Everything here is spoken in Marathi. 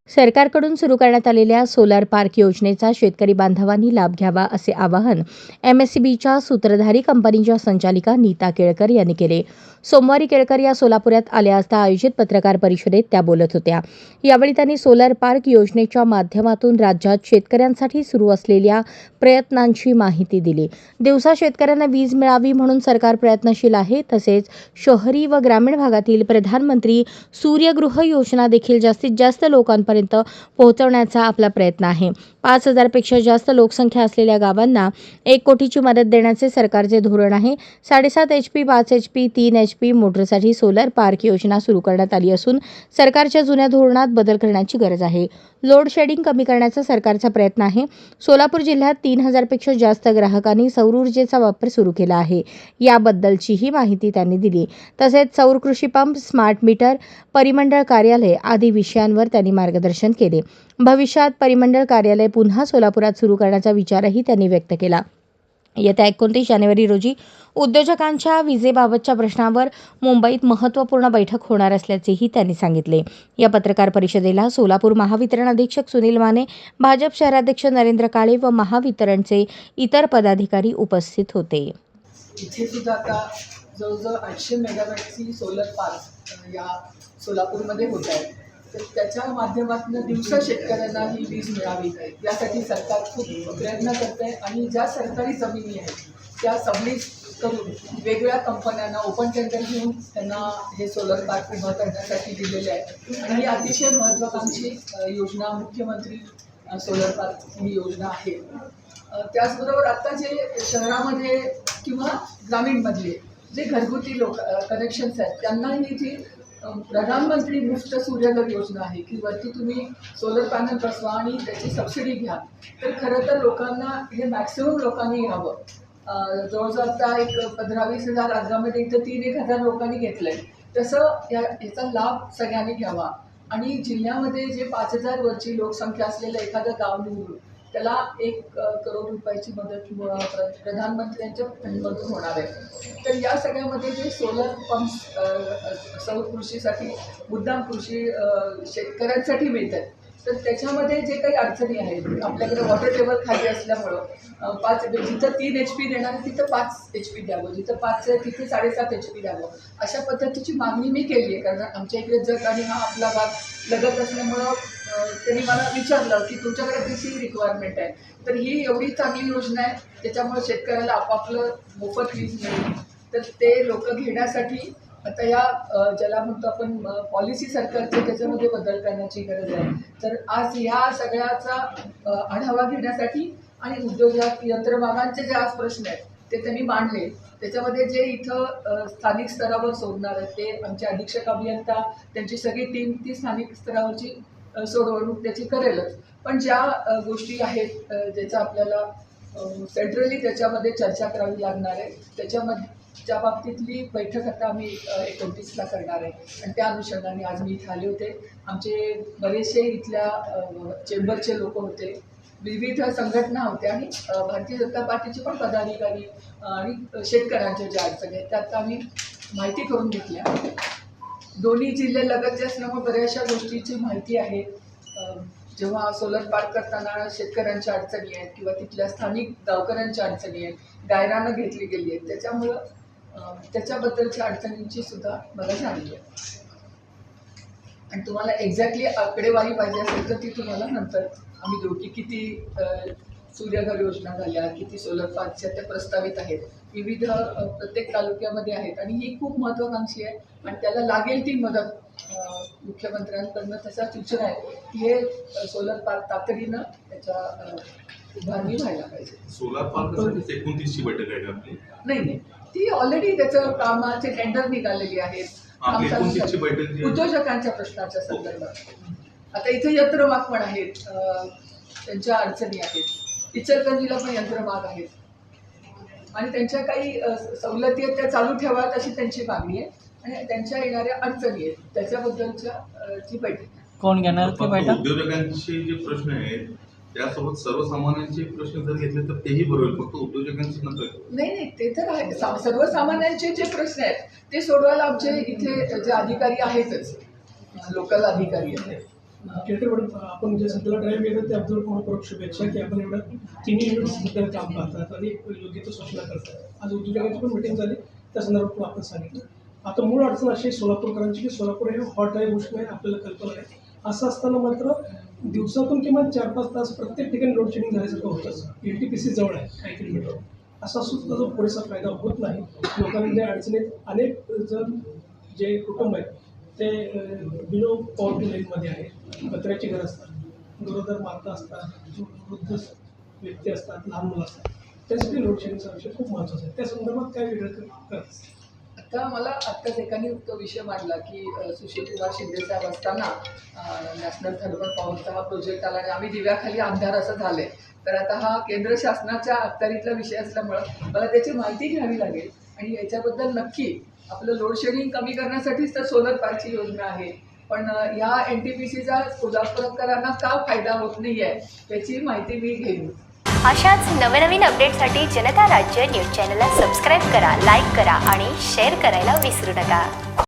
सरकारकडून सुरू करण्यात आलेल्या सोलार पार्क योजनेचा शेतकरी बांधवांनी लाभ घ्यावा असे आवाहन एमएससीबीच्या सूत्रधारी कंपनीच्या संचालिका नीता केळकर यांनी केले. सोमवारी केळकर या सोलापुरात आल्या असता आयोजित पत्रकार परिषदेत त्या बोलत होत्या. यावेळी त्यांनी सोलार पार्क योजनेच्या माध्यमातून राज्यात शेतकऱ्यांसाठी सुरू असलेल्या प्रयत्नांची माहिती दिली. दिवसा शेतकऱ्यांना वीज मिळावी म्हणून सरकार प्रयत्नशील आहे. तसेच शहरी व ग्रामीण भागातील प्रधानमंत्री सूर्यगृह योजना देखील जास्तीत जास्त लोकांपर्यंत पोहोचवण्याचा आपला प्रयत्न आहे. 5,000 पेक्षा जास्त लोकसंख्या असलेल्या गावांना 1 कोटीची मदत देण्याचे सरकारचे धोरण आहे. 7.5 HP, 5 HP, 3 HP मोटरसाठी सोलर पार्क योजना सुरू करण्यात आली असून सरकारच्या जुन्या धोरणात बदल करण्याची गरज आहे. लोड शेडिंग कमी करण्याचा सरकारचा प्रयत्न आहे. सोलापूर जिल्ह्यात 3,000 पेक्षा जास्त ग्राहकांनी सौर ऊर्जेचा वापर सुरू केला आहे. याबद्दलचीही माहिती त्यांनी दिली. तसेच सौर कृषी पंप, स्मार्ट मीटर, परिमंडळ कार्यालय आदी विषयांवर त्यांनी मार्गदर्शन केले. भविष्यात परिमंडळ कार्यालय पुन्हा सोलापुरात सुरू करण्याचा विचारही त्यांनी व्यक्त केला. येत्या 29 जानेवारी रोजी उद्योजकांच्या विजेबाबतच्या प्रश्नावर मुंबईत महत्त्वपूर्ण बैठक होणार असल्याचेही त्यांनी सांगितले. या पत्रकार परिषदेला सोलापूर महावितरण अधीक्षक सुनील माने, भाजप शहराध्यक्ष नरेंद्र काळे व महावितरणचे इतर पदाधिकारी उपस्थित होते. इथे सुद्धा आता जवळजवळ 800 मेगावॅटची सोलर पार्क या सोलापूरमध्ये होत आहे. तर त्याच्या माध्यमातून दिवसा शेतकऱ्यांना ही वीज मिळावी यासाठी सरकार खूप प्रयत्न करत आहे आणि ज्या सरकारी जमिनी आहेत त्या सबलीज करून वेगवेगळ्या कंपन्यांना ओपन टेंडर घेऊन त्यांना हे सोलर पार्क उभं करण्यासाठी दिलेले आहे. आणि ही अतिशय महत्त्वाकांक्षी योजना मुख्यमंत्री सोलर पार्क ही योजना आहे. त्याचबरोबर आता जे शहरामध्ये किंवा ग्रामीणमधले जे घरगुती कनेक्शन्स आहेत त्यांनाही जी प्रधानमंत्री मुफ्त सूर्यघर योजना आहे की वरती तुम्ही सोलर पॅनल बसवा आणि त्याची सबसिडी घ्या. तर खरं तर लोकांना हे मॅक्सिमम लोकांनी घ्यावं. जवळजवळ आता एक 15-20 हजार अर्जामध्ये इथं 3-1 हजार लोकांनी घेतलं आहे. तसं याचा लाभ सगळ्यांनी घ्यावा. आणि जिल्ह्यामध्ये जे 5,000 वरची लोकसंख्या असलेलं एखादं गाव निवडून त्याला 1 करोड रुपयाची मदत प्रधानमंत्र्यांच्या फंडमधून होणार आहे. तर या सगळ्यामध्ये जे सोलर पंप्स सौर कृषीसाठी मुद्दाम कृषी शेतकऱ्यांसाठी मिळतात. तर त्याच्यामध्ये जे काही अडचणी आहेत आपल्याकडे वॉटर टेबल खाली असल्यामुळं जिथं 3 HP देणार आहे तिथं 5 HP द्यावं, जिथं 5 आहे तिथे 7.5 HP द्यावं, अशा पद्धतीची मागणी मी केली आहे. कारण आमच्या इकडे जत आणि हा आपला भाग लगत असल्यामुळं त्यांनी मला विचारलं की तुमच्याकडे कशी रिक्वायरमेंट आहे. तर ही एवढी चांगली योजना आहे त्याच्यामुळे शेतकऱ्याला आपापलं मोफत वीज मिळेल. तर ते लोक घेण्यासाठी आता या ज्याला म्हणतो आपण पॉलिसी सरकारचे त्याच्यामध्ये बदल करण्याची गरज आहे. तर आज ह्या सगळ्याचा आढावा घेण्यासाठी आणि उद्योगात यंत्रमागांचे जे आज प्रश्न आहेत ते त्यांनी मांडले. त्याच्यामध्ये जे इथं स्थानिक स्तरावर सोडणार आहेत ते आमचे अधीक्षक अभियंता त्यांची सगळी टीम ती स्थानिक स्तरावरची सोडवणूक त्याची करेलच. पण ज्या गोष्टी आहेत ज्याचा आपल्याला सेंट्रली त्याच्यामध्ये चर्चा करावी लागणार आहे त्याच्या बाबतीतली बैठक आता आम्ही 29ला करणार आहे. आणि त्या अनुषंगाने आज मी इथे आले होते. आमचे बरेचसे इथल्या चेंबरचे लोक होते, विविध संघटना होत्या आणि भारतीय जनता पार्टीचे पण पदाधिकारी आणि शेतकऱ्यांच्या ज्या अडचणी आहेत त्यात आम्ही माहिती करून घेतल्या. दोन्ही जिल्हे लगतचे असल्यामुळे बऱ्याचशा गोष्टीची माहिती आहे. जेव्हा सोलर पार्क करताना शेतकऱ्यांच्या अडचणी आहेत किंवा तिथल्या स्थानिक गावकऱ्यांच्या अडचणी आहेत, गायरानं घेतली गेली आहेत, त्याच्यामुळं त्याच्याबद्दलच्या अडचणींची सुद्धा मला जाणीव आहे. आणि तुम्हाला एक्झॅक्टली आकडेवारी पाहिजे असेल तर ती तुम्हाला नंतर आम्ही देऊ की किती सूर्यघर योजना झाल्या, किती सोलर पार्कच्या त्या प्रस्तावित आहेत, विविध प्रत्येक तालुक्यामध्ये आहेत. आणि ही खूप महत्त्वाकांक्षी आहे आणि त्याला लागेल ती मदत मुख्यमंत्र्यांकडनं तशा सूचना आहे की हे सोलर पार्क तातडीनं त्याच्या उभारणी व्हायला पाहिजे. सोलर पार्क 29ची बैठक आहे आपली? नाही, ती ऑलरेडी त्याचं कामाचे टेंडर निघालेली आहेत. उद्योजकांच्या प्रश्नाच्या संदर्भात आता इथे यंत्रमाग पण आहेत, त्यांच्या अडचणी आहेत. इचलकरंजीला पण यंत्रमाग आहेत आणि त्यांच्या काही सवलती आहेत त्या चालू ठेवाव्यात अशी त्यांची मागणी आहे आणि त्यांच्या येणाऱ्या अडचणी आहेत त्याच्याबद्दलच्या ची बैठक. कोण घेणार ती बैठक? उद्योजकांचे जे प्रश्न आहेत त्यासोबत सर्वसामान्यांचे प्रश्न जर घेतले तर तेही बरोबर, फक्त उद्योजकांचे नका. नाही, ते तर आहे. सर्वसामान्यांचे जे प्रश्न आहेत ते सोडवायला आमचे इथे जे अधिकारी आहेतच, लोकल अधिकारी आहेत केळकर मॅडम, आपण जे सध्याला ड्राईव्ह केलं त्याबद्दल तुम्हाला परत शुभेच्छा की आपण एवढं तिन्ही युनिट्स सध्या काम पाहतात आणि योग्य तो सूचना करतात. आज उद्योजकांची पण मिटिंग झाली, त्या संदर्भात पण आपण सांगितलं. आता मूळ अडचण अशी आहे सोलापूरकरांची की सोलापूर हे हॉट आहे, उष्ण आहे, आपल्याला कल्पना आहे. असं असताना मात्र दिवसातून किमान 4-5 तास प्रत्येक ठिकाणी लोड शेडिंग झाल्यासारखं होतंच. LTPC जवळ आहे काही किलोमीटर. असा सुद्धा जो पुरेसा फायदा होत नाही. लोकांच्या अडचणीत अनेक जण जे कुटुंब आहेत ते बिलो पॉवर्टी लाईनमध्ये आहे. कचऱ्याची घरं असतात, गरोदर माता असतात, वृद्ध व्यक्ती असतात, लहान मुलं असतात. त्यासाठी लोड शेडिंगचा विषय खूप महत्त्वाचा आहे. त्या संदर्भात काय वेगळं करत आता मला आत्ताच एकाने तो विषय मांडला की सुशीलकुमार शिंदे साहेब असताना नॅशनल थर्मल पॉवरचा हा प्रोजेक्ट आला आणि आम्ही दिव्याखाली अंधार असं झालंय. तर आता हा केंद्र शासनाच्या अखत्यारीतला विषय असल्यामुळं मला त्याची माहिती घ्यावी लागेल आणि याच्याबद्दल नक्की आपलं लोड शेडिंग कमी करण्यासाठीच तर सोलर पार्कची योजना आहे. पण ह्या NTPCचा सोलापूरकरांना का फायदा होत नाही आहे त्याची माहिती मी घेईन. अशाच नवनवीन अपडेटसाठी जनता राज्य न्यूज चॅनलला सबस्क्राईब करा, लाईक करा आणि शेअर करायला विसरू नका.